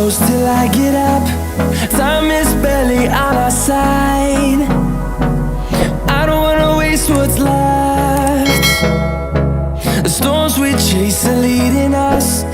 close till I get up. Time is barely on our side. I don't wanna waste what's left. The storms we chase are leading us